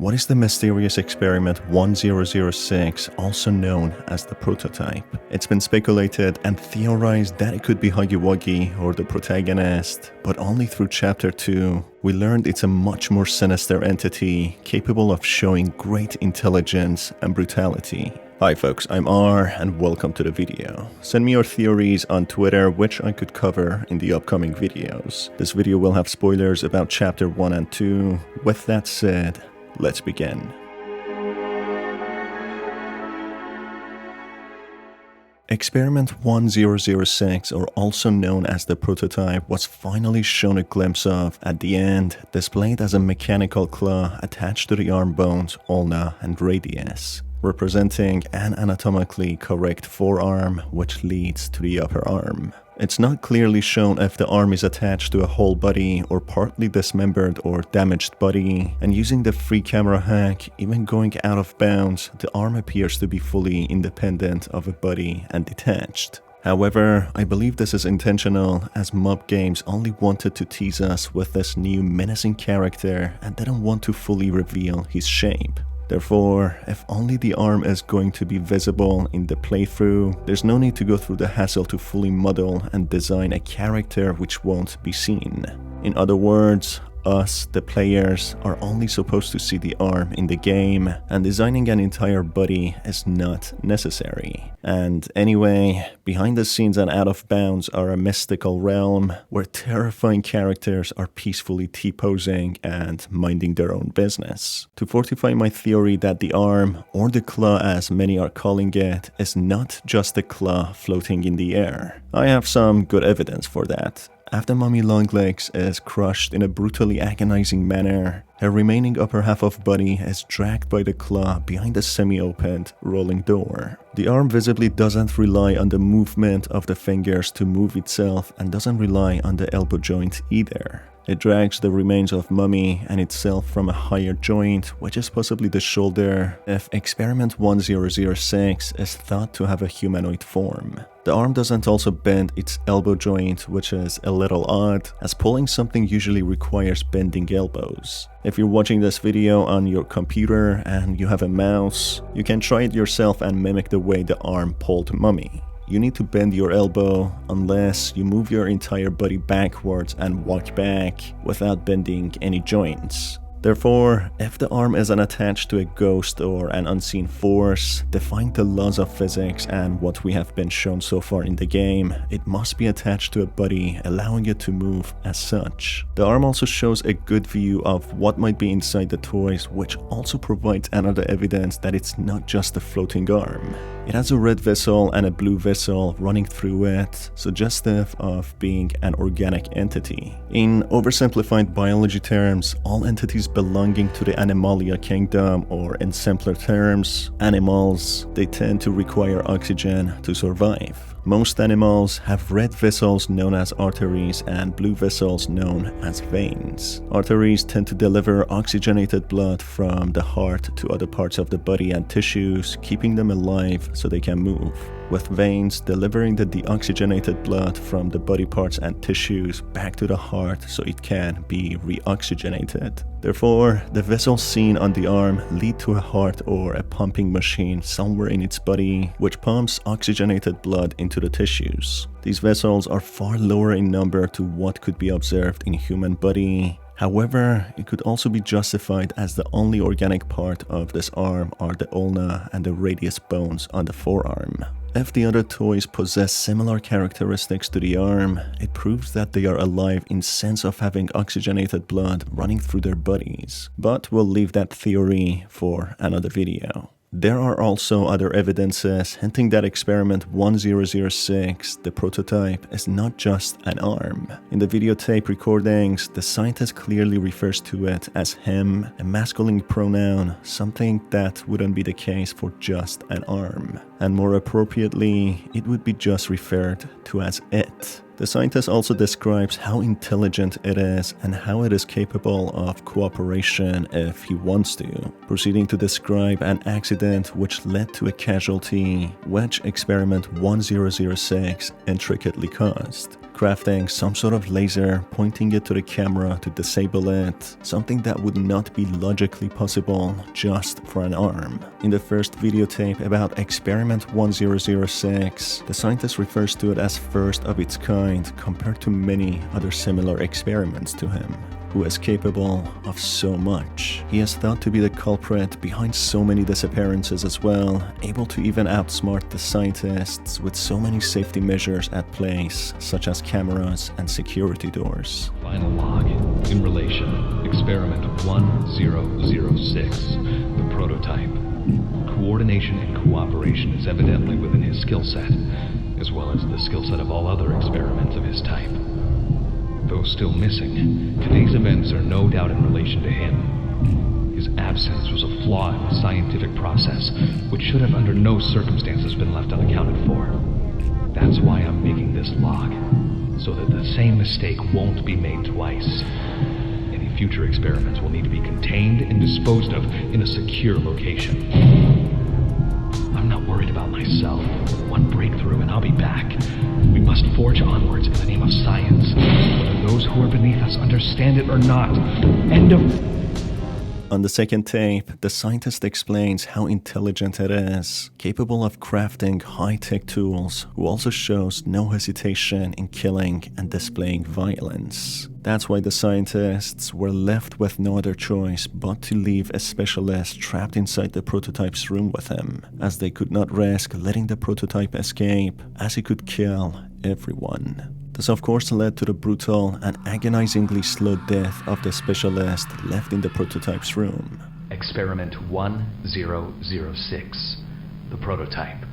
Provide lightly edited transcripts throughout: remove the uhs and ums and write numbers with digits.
What is the mysterious experiment 1006, also known as the prototype? It's been speculated and theorized that it could be Huggy Wuggy or the protagonist, but only through Chapter 2, we learned it's a much more sinister entity capable of showing great intelligence and brutality. Hi folks, I'm R and welcome to the video. Send me your theories on Twitter, which I could cover in the upcoming videos. This video will have spoilers about Chapter 1 and 2. With that said, let's begin. Experiment 1006, or also known as the prototype, was finally shown a glimpse of at the end, displayed as a mechanical claw attached to the arm bones, ulna, and radius, representing an anatomically correct forearm which leads to the upper arm. It's not clearly shown if the arm is attached to a whole body or partly dismembered or damaged body, and using the free camera hack, even going out of bounds, the arm appears to be fully independent of a body and detached. However, I believe this is intentional, as Mob Games only wanted to tease us with this new menacing character and didn't want to fully reveal his shape. Therefore, if only the arm is going to be visible in the playthrough, there's no need to go through the hassle to fully model and design a character which won't be seen. In other words, us, the players, are only supposed to see the arm in the game, and designing an entire body is not necessary. And anyway, behind the scenes and out of bounds are a mystical realm where terrifying characters are peacefully T-posing and minding their own business. To fortify my theory that the arm, or the claw as many are calling it, is not just a claw floating in the air, I have some good evidence for that. After Mummy Longlegs is crushed in a brutally agonizing manner, her remaining upper half of body is dragged by the claw behind a semi-opened rolling door. The arm visibly doesn't rely on the movement of the fingers to move itself and doesn't rely on the elbow joint either. It drags the remains of Mummy and itself from a higher joint, which is possibly the shoulder, if Experiment 1006 is thought to have a humanoid form. The arm doesn't also bend its elbow joint, which is a little odd, as pulling something usually requires bending elbows. If you're watching this video on your computer and you have a mouse, you can try it yourself and mimic the way the arm pulled Mummy. You need to bend your elbow unless you move your entire body backwards and walk back without bending any joints. Therefore, if the arm isn't attached to a ghost or an unseen force, defying the laws of physics and what we have been shown so far in the game, it must be attached to a body, allowing it to move as such. The arm also shows a good view of what might be inside the toys, which also provides another evidence that it's not just a floating arm. It has a red vessel and a blue vessel running through it, suggestive of being an organic entity. In oversimplified biology terms, all entities belonging to the Animalia kingdom, or in simpler terms, animals, they tend to require oxygen to survive. Most animals have red vessels known as arteries and blue vessels known as veins. Arteries tend to deliver oxygenated blood from the heart to other parts of the body and tissues, keeping them alive so they can move, with veins delivering the deoxygenated blood from the body parts and tissues back to the heart so it can be reoxygenated. Therefore, the vessels seen on the arm lead to a heart or a pumping machine somewhere in its body, which pumps oxygenated blood into the tissues. These vessels are far lower in number to what could be observed in a human body. However, it could also be justified as the only organic part of this arm are the ulna and the radius bones on the forearm. If the other toys possess similar characteristics to the arm, it proves that they are alive in sense of having oxygenated blood running through their bodies. But we'll leave that theory for another video. There are also other evidences hinting that Experiment 1006, the prototype, is not just an arm. In the videotape recordings, the scientist clearly refers to it as him, a masculine pronoun, something that wouldn't be the case for just an arm. And more appropriately, it would be just referred to as it. The scientist also describes how intelligent it is and how it is capable of cooperation if he wants to, proceeding to describe an accident which led to a casualty, which Experiment 1006 intricately caused. crafting some sort of laser, pointing it to the camera to disable it, something that would not be logically possible just for an arm. In the first videotape about Experiment 1006, the scientist refers to it as first of its kind compared to many other similar experiments to him, who is capable of so much. He is thought to be the culprit behind so many disappearances as well, able to even outsmart the scientists with so many safety measures at place, such as cameras and security doors. Final log. In relation, Experiment 1006, the prototype. Coordination and cooperation is evidently within his skill set, as well as the skill set of all other experiments of his type. Though still missing, today's events are no doubt in relation to him. His absence was a flaw in the scientific process, which should have under no circumstances been left unaccounted for. That's why I'm making this log, so that the same mistake won't be made twice. Any future experiments will need to be contained and disposed of in a secure location. I'm not worried about myself. One breakthrough and I'll be back. We must forge onwards in the name of science, whether those who are beneath us understand it or not. End of... On the second tape, the scientist explains how intelligent it is, capable of crafting high-tech tools, who also shows no hesitation in killing and displaying violence. That's why the scientists were left with no other choice but to leave a specialist trapped inside the prototype's room with him, as they could not risk letting the prototype escape, as he could kill everyone. This of course led to the brutal and agonizingly slow death of the specialist left in the prototype's room. Experiment 1006, the prototype.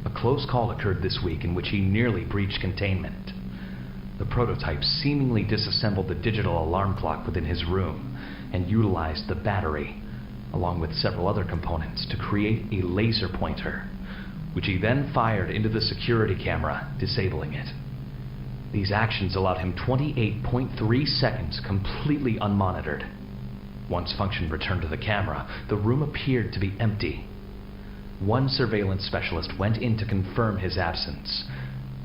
A close call occurred this week in which he nearly breached containment. The prototype seemingly disassembled the digital alarm clock within his room and utilized the battery, along with several other components, to create a laser pointer, which he then fired into the security camera, disabling it. These actions allowed him 28.3 seconds completely unmonitored. Once function returned to the camera, the room appeared to be empty. One surveillance specialist went in to confirm his absence.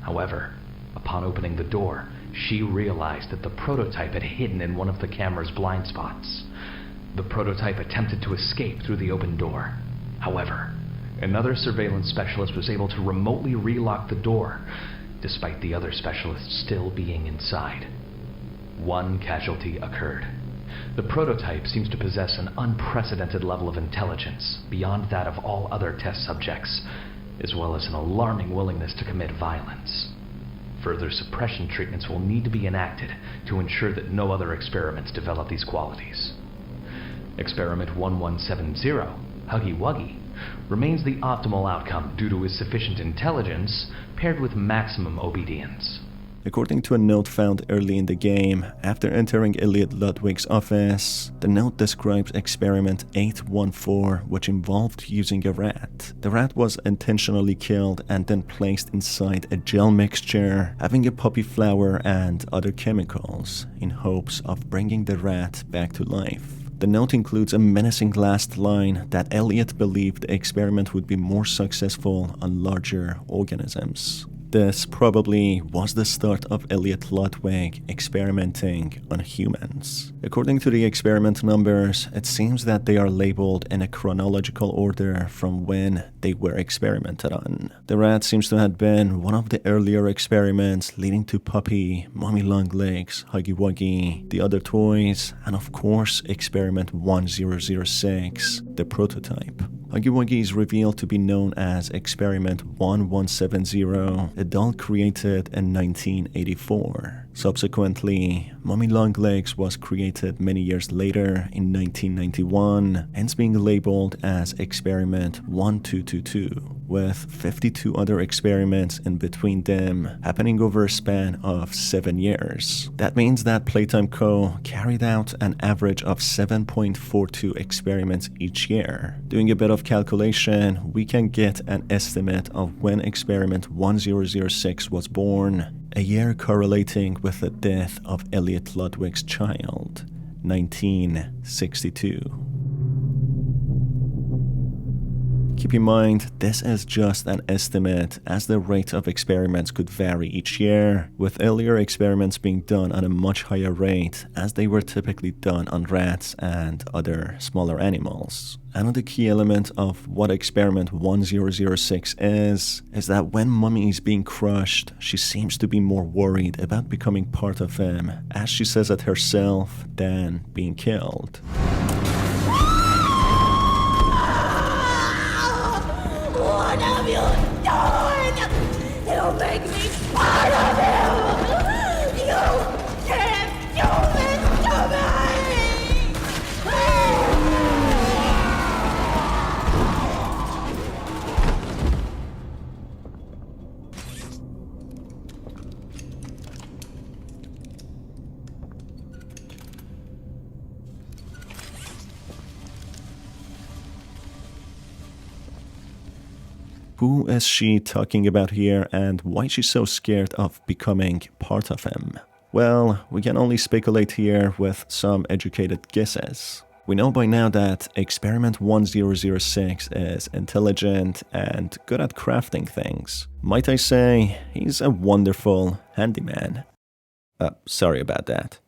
However, upon opening the door, she realized that the prototype had hidden in one of the camera's blind spots. The prototype attempted to escape through the open door. However, another surveillance specialist was able to remotely relock the door, despite the other specialists still being inside. One casualty occurred. The prototype seems to possess an unprecedented level of intelligence, beyond that of all other test subjects, as well as an alarming willingness to commit violence. Further suppression treatments will need to be enacted to ensure that no other experiments develop these qualities. Experiment 1170, Huggy Wuggy, remains the optimal outcome due to his sufficient intelligence paired with maximum obedience. According to a note found early in the game, after entering Elliot Ludwig's office, the note describes Experiment 814, which involved using a rat. The rat was intentionally killed and then placed inside a gel mixture having a poppy flower and other chemicals, in hopes of bringing the rat back to life. The note includes a menacing last line that Elliot believed the experiment would be more successful on larger organisms. This probably was the start of Elliot Ludwig experimenting on humans. According to the experiment numbers, it seems that they are labeled in a chronological order from when they were experimented on. The rat seems to have been one of the earlier experiments leading to Puppy, Mommy Longlegs, Huggy Wuggy, the other toys, and of course Experiment 1006, the prototype. Huggy Wuggy is revealed to be known as Experiment 1170, a doll created in 1984. Subsequently, Mommy Longlegs was created many years later in 1991, hence being labeled as Experiment 1222, with 52 other experiments in between them happening over a span of 7 years. That means that Playtime Co. carried out an average of 7.42 experiments each year. Doing a bit of calculation, we can get an estimate of when Experiment 1006 was born, a year correlating with the death of Elliot Ludwig's child, 1962. Keep in mind, this is just an estimate, as the rate of experiments could vary each year, with earlier experiments being done on a much higher rate, as they were typically done on rats and other smaller animals. Another key element of what experiment 1006 is that when Mummy is being crushed, she seems to be more worried about becoming part of him, as she says it herself, than being killed. What have you done? You make me part of you! You can't do this to me! Who is she talking about here, and why she's so scared of becoming part of him? Well, we can only speculate here with some educated guesses. We know by now that Experiment 1006 is intelligent and good at crafting things. Might I say, he's a wonderful handyman. Sorry about that.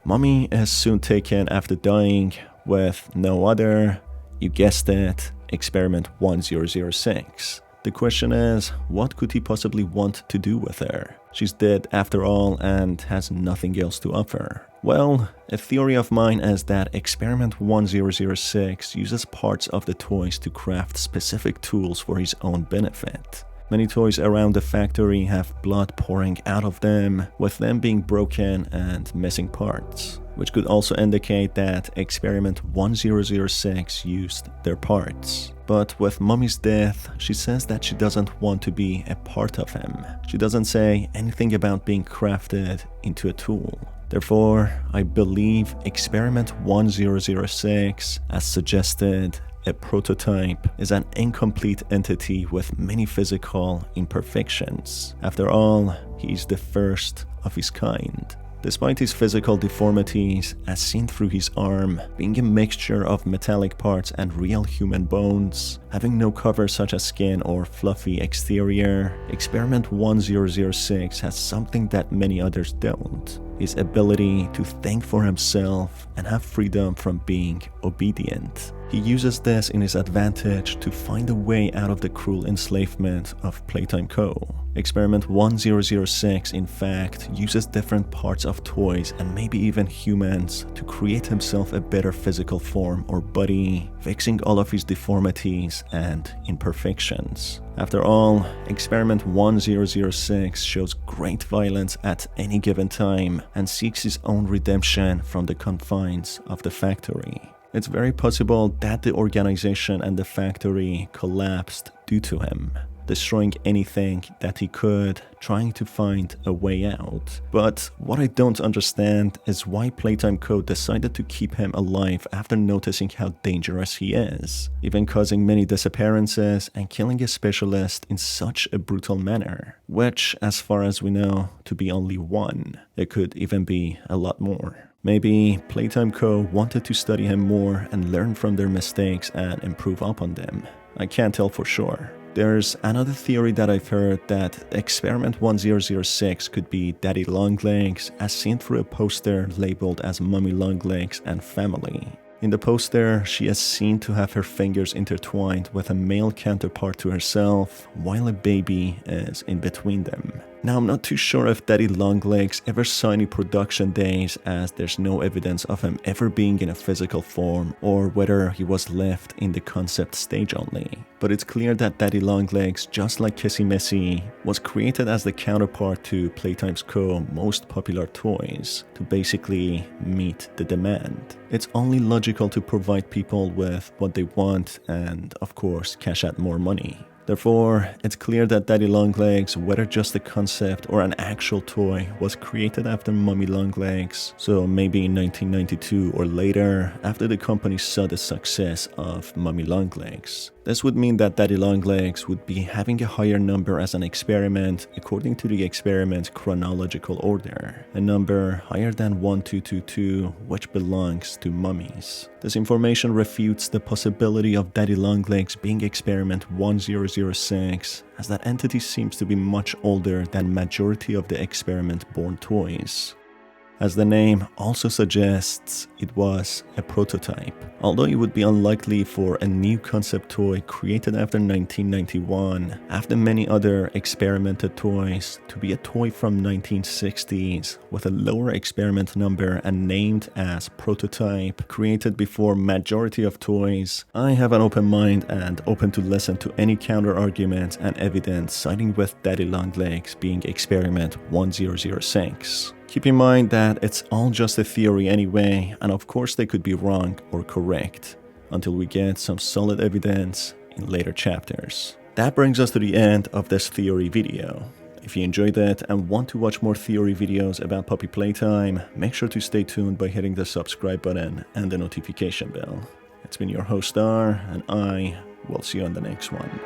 Mummy is soon taken after dying with no other, you guessed it, Experiment 1006. The question is, what could he possibly want to do with her? She's dead after all and has nothing else to offer. Well, a theory of mine is that Experiment 1006 uses parts of the toys to craft specific tools for his own benefit. Many toys around the factory have blood pouring out of them, with them being broken and missing parts, which could also indicate that Experiment 1006 used their parts. But with Mummy's death, she says that she doesn't want to be a part of him. She doesn't say anything about being crafted into a tool. Therefore, I believe Experiment 1006, as suggested, a prototype, is an incomplete entity with many physical imperfections. After all, he is the first of his kind. Despite his physical deformities, as seen through his arm, being a mixture of metallic parts and real human bones, having no cover such as skin or fluffy exterior, Experiment 1006 has something that many others don't: his ability to think for himself and have freedom from being obedient. He uses this in his advantage to find a way out of the cruel enslavement of Playtime Co. Experiment 1006, in fact, uses different parts of toys and maybe even humans to create himself a better physical form or body, fixing all of his deformities and imperfections. After all, Experiment 1006 shows great violence at any given time and seeks his own redemption from the confines of the factory. It's very possible that the organization and the factory collapsed due to him, destroying anything that he could, trying to find a way out. But what I don't understand is why Playtime Co. decided to keep him alive after noticing how dangerous he is, even causing many disappearances and killing a specialist in such a brutal manner, which, as far as we know, to be only one. It could even be a lot more. Maybe Playtime Co. wanted to study him more and learn from their mistakes and improve upon them. I can't tell for sure. There's another theory that I've heard that Experiment 1006 could be Daddy Longlegs, as seen through a poster labeled as Mummy Longlegs and Family. In the poster, she is seen to have her fingers intertwined with a male counterpart to herself, while a baby is in between them. Now, I'm not too sure if Daddy Longlegs ever saw any production days, as there's no evidence of him ever being in a physical form, or whether he was left in the concept stage only. But it's clear that Daddy Longlegs, just like Kissy Missy, was created as the counterpart to Playtime Co.'s most popular toys, to basically meet the demand. It's only logical to provide people with what they want and, of course, cash out more money. Therefore, it's clear that Daddy Longlegs, whether just a concept or an actual toy, was created after Mummy Longlegs, so maybe in 1992 or later, after the company saw the success of Mummy Longlegs. This would mean that Daddy Longlegs would be having a higher number as an experiment according to the experiment's chronological order, a number higher than 1222, which belongs to mummies. This information refutes the possibility of Daddy Longlegs being experiment 1006, as that entity seems to be much older than majority of the experiment-born toys. As the name also suggests, it was a prototype. Although it would be unlikely for a new concept toy created after 1991, after many other experimented toys, to be a toy from 1960s with a lower experiment number and named as prototype, created before majority of toys, I have an open mind and open to listen to any counter argument and evidence siding with Daddy Longlegs being experiment 1006. Keep in mind that it's all just a theory anyway, and of course they could be wrong or correct, until we get some solid evidence in later chapters. That brings us to the end of this theory video. If you enjoyed it and want to watch more theory videos about Puppy Playtime, make sure to stay tuned by hitting the subscribe button and the notification bell. It's been your host Star, and I will see you on the next one.